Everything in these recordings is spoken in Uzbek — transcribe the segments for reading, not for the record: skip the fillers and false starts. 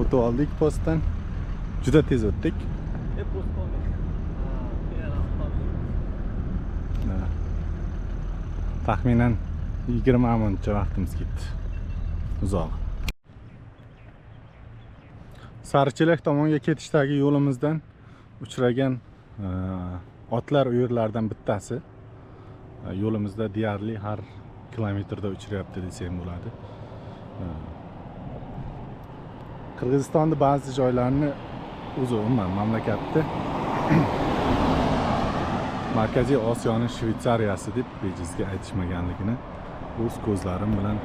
o'tib oldik postdan. Juda tez o'tdik. Taxminan 20 minutcha vaqtimiz ketdi. Uzoq. Sarichilik tomonga ketishdagi yo'limizdan uchragan otlar uyurlaridan bittasi. Yo'limizda deyarli har kilometrda uchrayapti desam bo'ladi. Qirg'izistonning ba'zi joylarini umuman mamlakatda Markaziy Osiyoning Shvetsariyasi deb bejizga aytishmaganligini o'z ko'zlarim bilan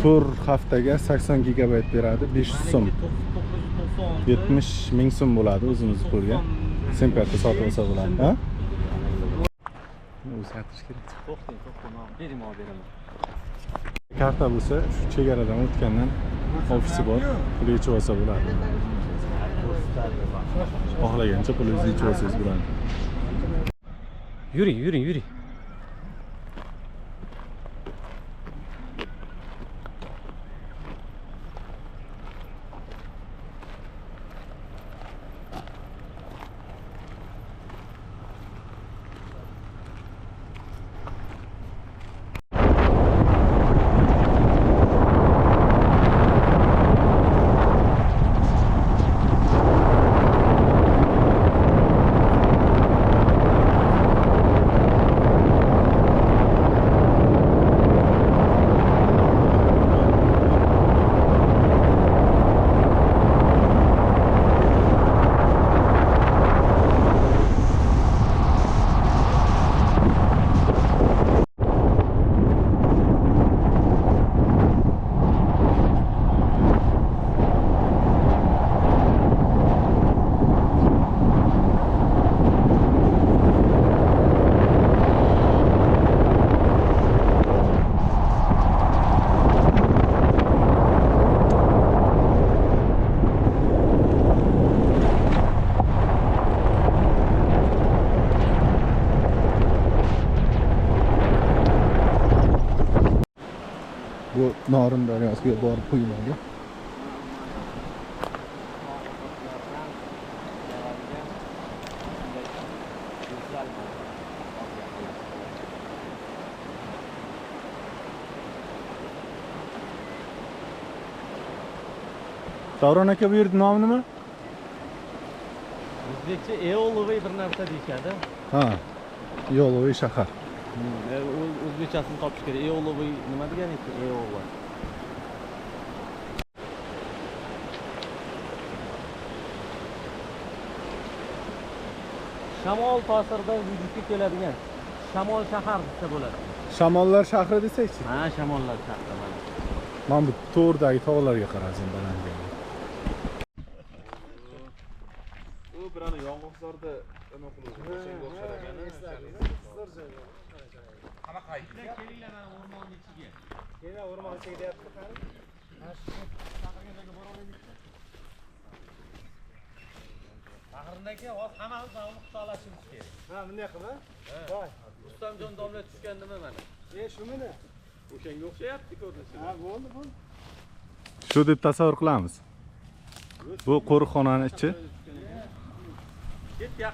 tur haftaga 80 gigabayt beradi, 500 so'm. 70 ming so'm bo'ladi o'zimiz pulga. Semperda sotib olsa bo'ladi, ha? O'zgartirish kerak. To'xtang, beraman. Karta bo'lsa, shu chegaradan o'tgandan ofisi bor, pul yechib olsa bo'ladi. Xohlagancha pulingizni yechib olsangiz bo'ladi. Yuring. Bu Norin daryosiga borib quyiladi. Davron aka, bu yerning nomi nima? O'zbekcha Eolovay bir narsa deyishadi. Ha, Eolovay shahar. O'zbekchasini topish kerak. Eolovay nima degani? Eolovay. Shamol ta'sirida vujudga keladigan Shamol shahar desa bo'ladi. Shamollar shahri desak-chi? Ha, Shamollar shahri mana. Men bu to'rdagi tog'larga qarasam balandga. U birani yong'oqzorda nima qiluvdi? Senga o'xshagan qanaqa kelinglar mana o'rmonning ichiga. Kelinglar o'rmon ichiga deyapti qani? Chaqirganlarga bora olaylikmi? Chaqirgandan keyin hozir hammamiz mana xudoolashimiz kerak. Ha, bunday qilib? Voy. Rustamjon domla tushgan nima mana? Shumini? O'shanga o'xshayapti ko'rinishi. Ha, bo'ldi. Shu deb tasavvur qilamiz. Bu qo'riqxonaning ichi. Ket yaq.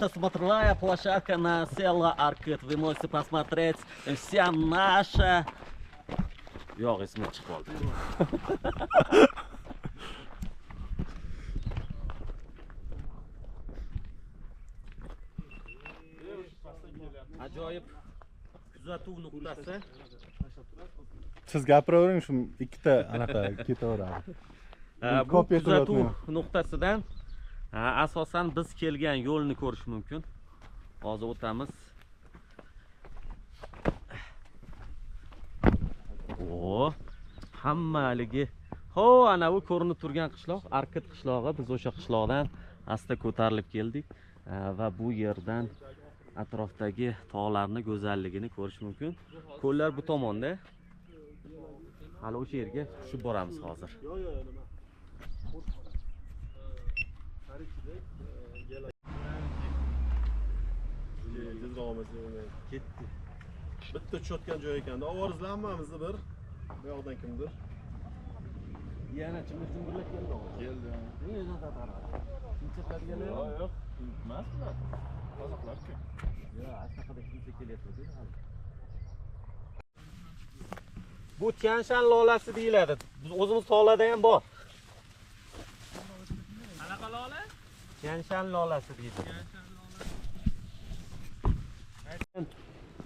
Ребята, смотровая площадка на Села Аркет. Вы можете посмотреть вся наша... Yo'q, esimga chiqib qoldi. Ajoyib kuzatuv nuqtasi. Siz gapiravering, shu ikkita anaqa ketaveradi. Bu kuzatuv nuqtasidan asosan biz kelgan yo'lni ko'rish mumkin. Hozir o'tamiz. O, hammaligi. Ho, ana bu ko'rinib turgan qishloq, Arket qishlog'i. Biz o'sha qishloqdan asta ko'tarilib keldik va bu yerdan atrofdagi tog'larning go'zalligini ko'rish mumkin. Ko'llar bu tomonda. Hali o'sha yerga tushib boramiz hozir. Ketdi. Bitta tushayotgan joy ekanda. Ovozlar hammamizni bir. Bu yoqdan kimdir? Yana chimdirlar keldi. Keldi. Nega tarqadi? Kimchalar keldi? Yo'q, emaslar. Qozoqlar-ku. Yo'q, asaqada kimcha kelyapti. Bu Tianshan lolasi deyiladi. Biz o'zimiz tog'larda ham bor. Qanaqa lola? Tianshan lolasi deydi.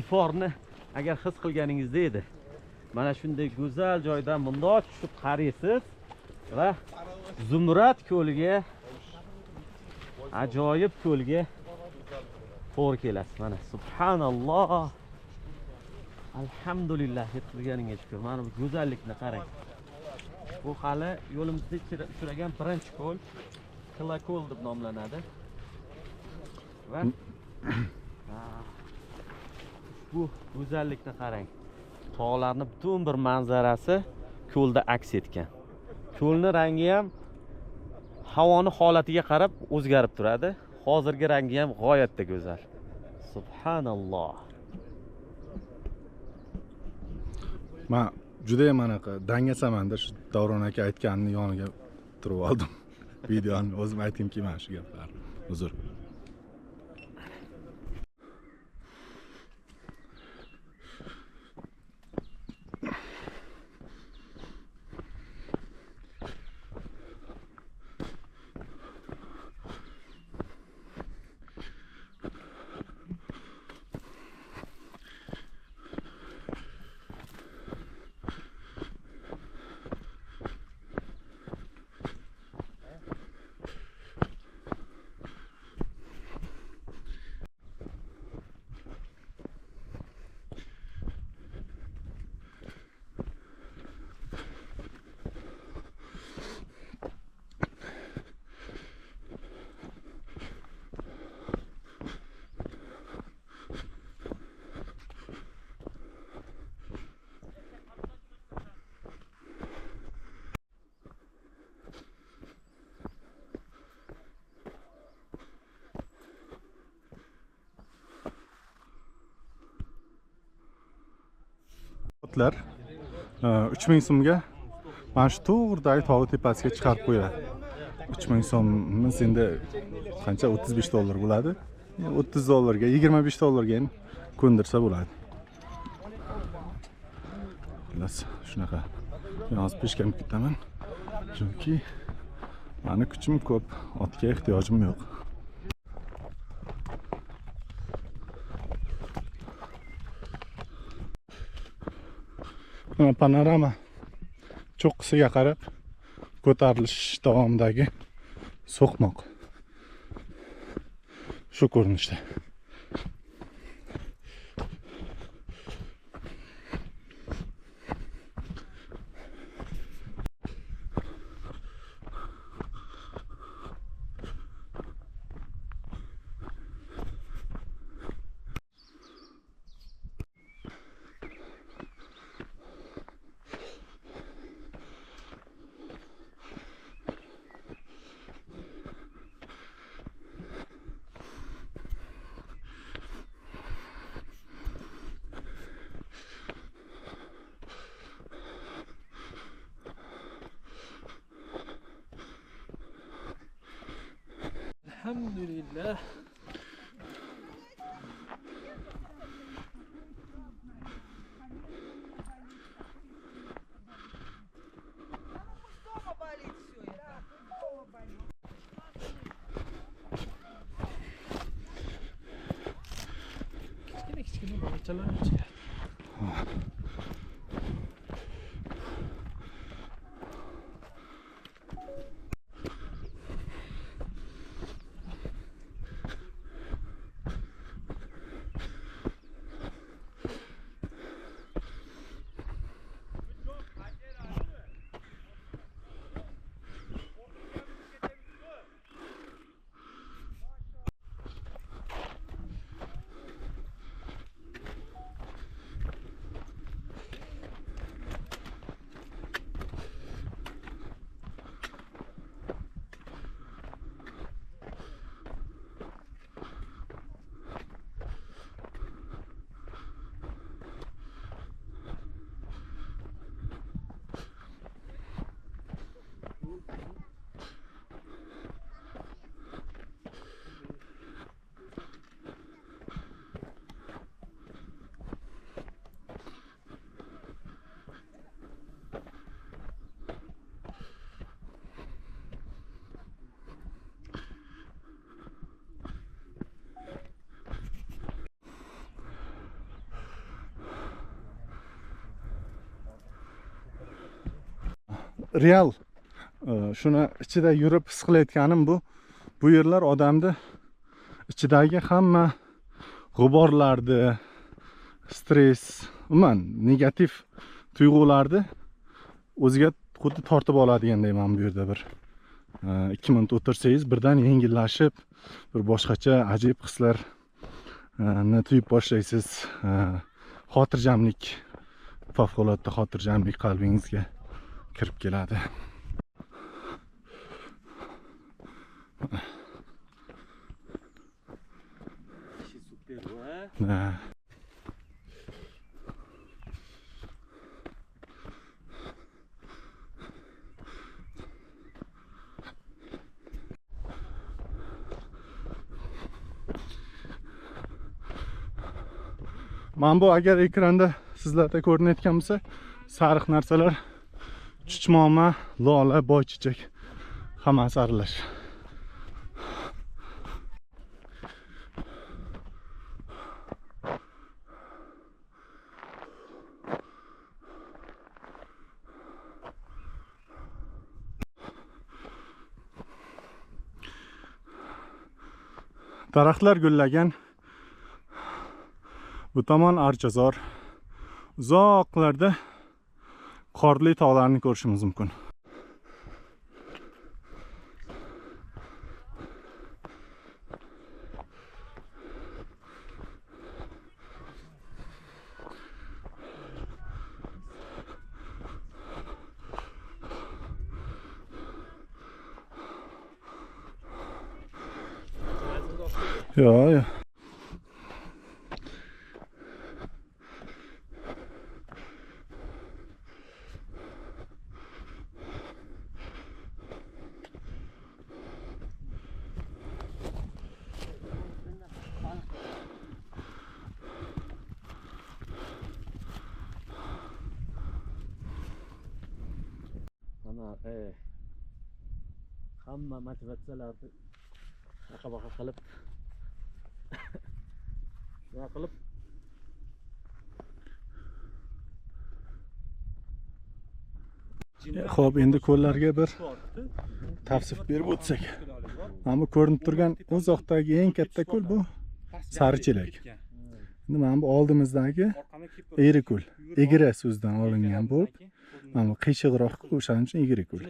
Iforni agar his qilganingizda edi. Mana shunday go'zal joydan bundoq tushib qaraysiz va Zumrad ko'liga, ajoyib ko'lga to'g'ri kelasiz. Mana subhanalloh. Alhamdulillah, yetilganiga shukr. Mana bu go'zallikni qarang. Bu hali yo'limizda uchragan birinchi ko'l, Qilako'l deb nomlanadi. Va bu go'zallikni qarang. Tog'larning butun bir manzarasi ko'lda aks etgan. Ko'lning rangi ham havoning holatiga qarab o'zgarib turadi. Hozirgi rangi ham g'oyatda go'zal. Subhanalloh. Men juda ham anaqa dangasamanda shu Davron aka aytganini yoniga turib oldim. Videoni o'zim aytgim kelmadi shu gaplarni. Uzr. Otlar 3000 so'mga mana shu to'g'ridagi tog' tepasiga chiqarib qo'yadi. 3000 so'mimiz endi qancha? 35 dollar bo'ladi. 30 dollarga, 25 dollarga ham ko'ndirsa bo'ladi. Xullas, shunaqa. Yozib peshkam ketaman. Chunki meni kuchim ko'p, otga ehtiyojim yo'q. Panorama cho'qqisiga qarab ko'tarilish davomidagi so'qmoq shu ko'rinishda. Alhamdulillah. Real shuni ichida yurib his qilayotganim bu yerlar odamni ichidagi hamma g'uborlarni, stress, umuman negativ tuyg'ularni o'ziga xuddi tortib oladigandek mana bu yerda bir 2 minut o'tirsangiz birdan yengillashib, bir boshqacha ajib hislarni tuyib boshlaysiz. Xotirjamlik, favqulodda xotirjamlik qalbingizga kirib keladi. Mana bu agar ekranda sizlarda ko'rinayotgan bo'lsa, sariq narsalar chuchmoqma, lola, boychechak hammasi aralash. Daraxtlar gullagan. Bu tomon Archazor. Uzoqlarda qorli tog'larni ko'rishimiz mumkin. Yo. Hamma motivatsiyalarni baqa qilib Xo'p, endi ko'llarga bir tavsif berib o'tsak. Mana bu ko'rinib turgan uzoqdagi eng katta ko'l bu Sarichelak. Endi mana bu oldimizdagi Egri-ko'l. Egri so'zdan olingan bo'lib, mana bu qiyshiqroq o'shaning uchun Egri-ko'l.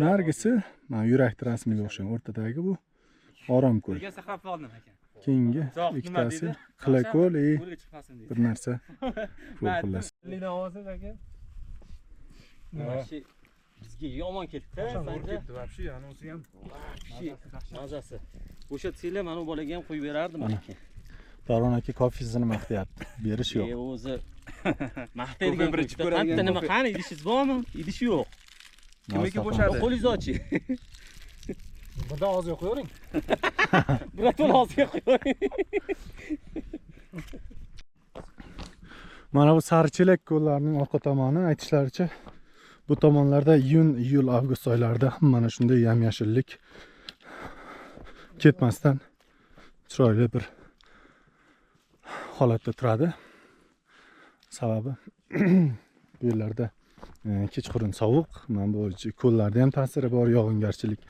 Nargisi mana yurak rasmiga o'xshagan o'rtadagi bu Oromko'l. Keyingi ikkitasi Qilako'l, bir narsa ko'l xullas. Bizga yomon ketdi, вообще, anisi ham. Mazasi. O'sha tsiylar mana bu bolaga ham qo'yib berardim meniki. Davron aka kofesini maqtayapti. Berish yo'q. O'zi maqtaydigan birinchi ko'radigan. Nima qani idishingiz bormi? Idish yo'q. Kimniki bo'shadi? Qo'lingizni oching. Birdan og'ziga qo'ying. Birdan og'ziga qo'ying. Mana bu Sarichelak ko'llarining orqa tomoni aytishlaricha bu tomonlarda iyun, iyul, avgust oylarida mana shunday yam-yashillik ketmasdan chiroyli bir holatda turadi. Sababi bu yerlarda kechqurun sovuq, mana bu ko'llarda ham ta'siri bor, yog'ingarchilik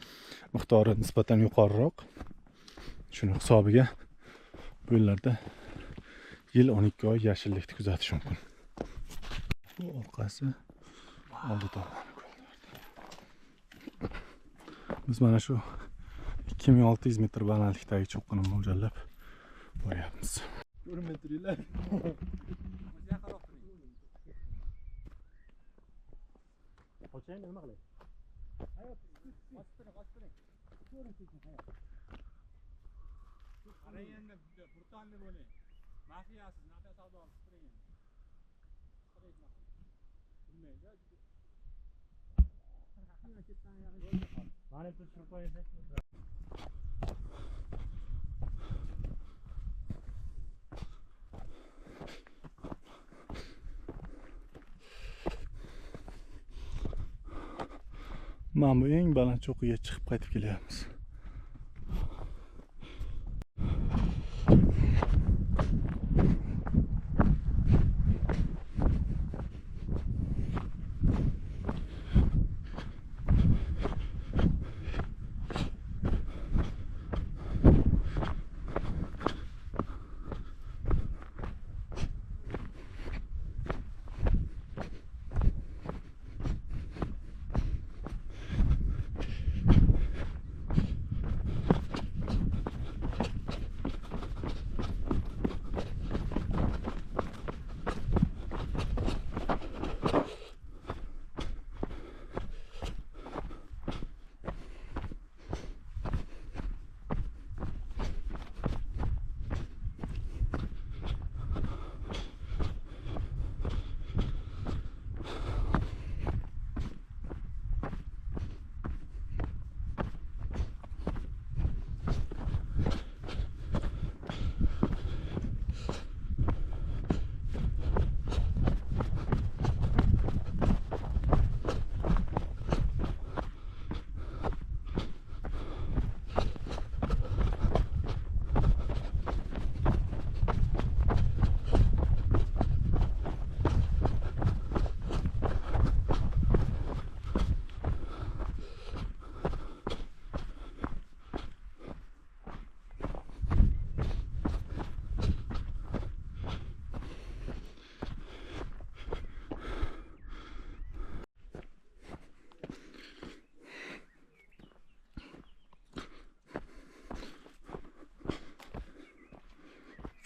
miqdori nisbatan yuqoriroq. Shuning hisobiga bu yerlarda yil 12 oy yashillikni kuzatish mumkin. Bu orqasi oldi tomoni ko'llardi. Biz mana shu 2600 metr balandlikdagi cho'qqini mo'ljallab boryapmiz. Ko'rinmay turinglar. Mana bu eng baland cho'qqiga chiqib qaytib kelyapmiz.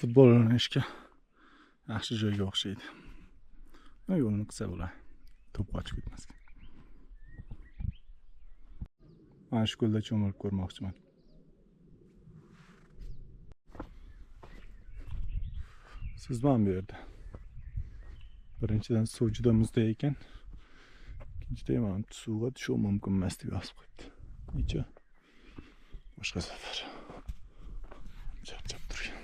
Futbol o'ynashga yaxshi joyga o'xshaydi. Yo'lni qilsa bo'ladi. To'p qochib ketmasdan. Mana shu ko'lda cho'milib ko'rmoqchiman. Siz ham bu yerda. Birinchidan suv juda muzday ekan. Ikkinchidan ham suvga tushish mumkin emas deb yozib qo'yibdi. Necha? Boshqa safar. Charchab turgan.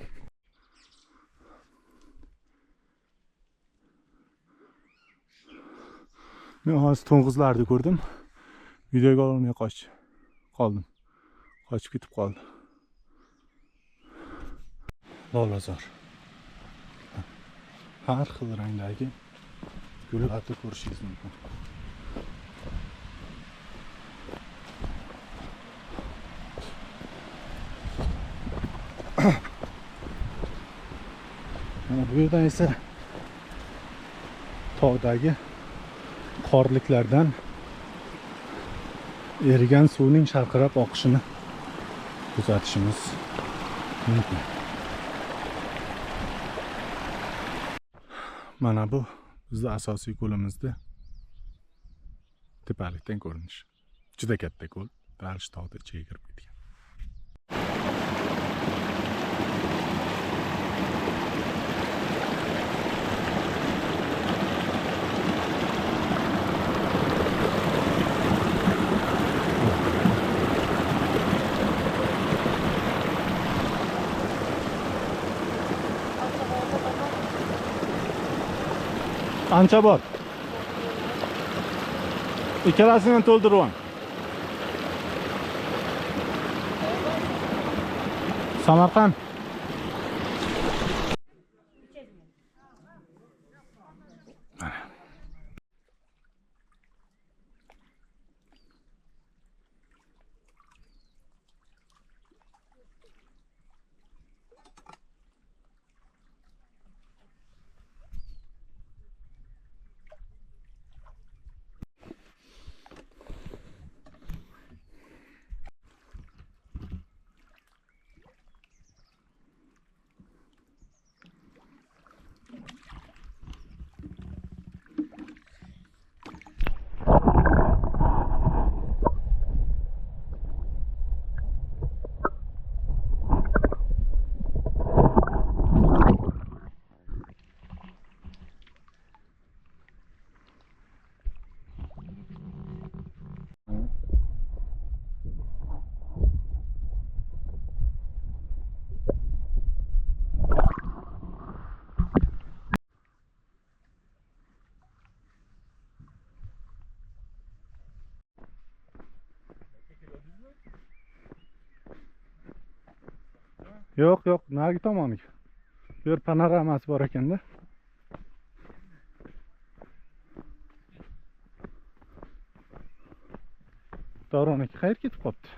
Men hozir to'ng'izlarni ko'rdim. Videoga olmay qoldim. Qochib ketib qoldi. Lolazor. Har xil rangdagi gullarni ko'rishingiz mumkin. Mana bu yerdan esa tog'dagi qorliklardan erigan suvning sharqirab oqishini kuzatishimiz mumkin. Mana bu bizning asosiy ko'limizda tepalikdan ko'rinish. Juda katta ko'l, Dalish tog'da ichiga kirib ketgan. Ancha bor. Ikkalasini to'ldirib ol. Samarqand. Yo'q, narigi tomoniga. Bu yer panoramasi bor ekanda. Davron aka qayerga ketib qopti?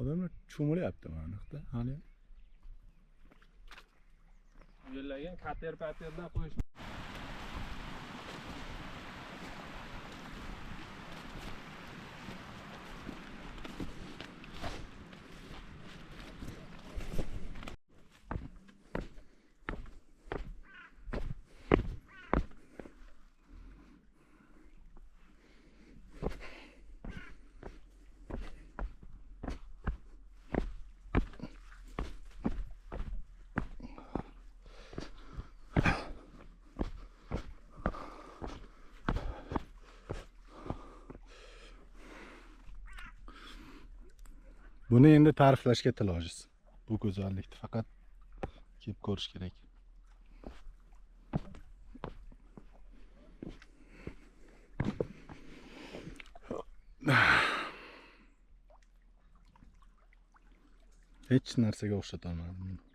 Odamlar cho'milyapti mana bu yoqda. Hali Yo'llagan kater-paterdan qo'yish. buni endi ta'riflashga til ojiz. Bu go'zallikni faqat kelib ko'rish kerak. Hech narsaga o'xshata olmadim.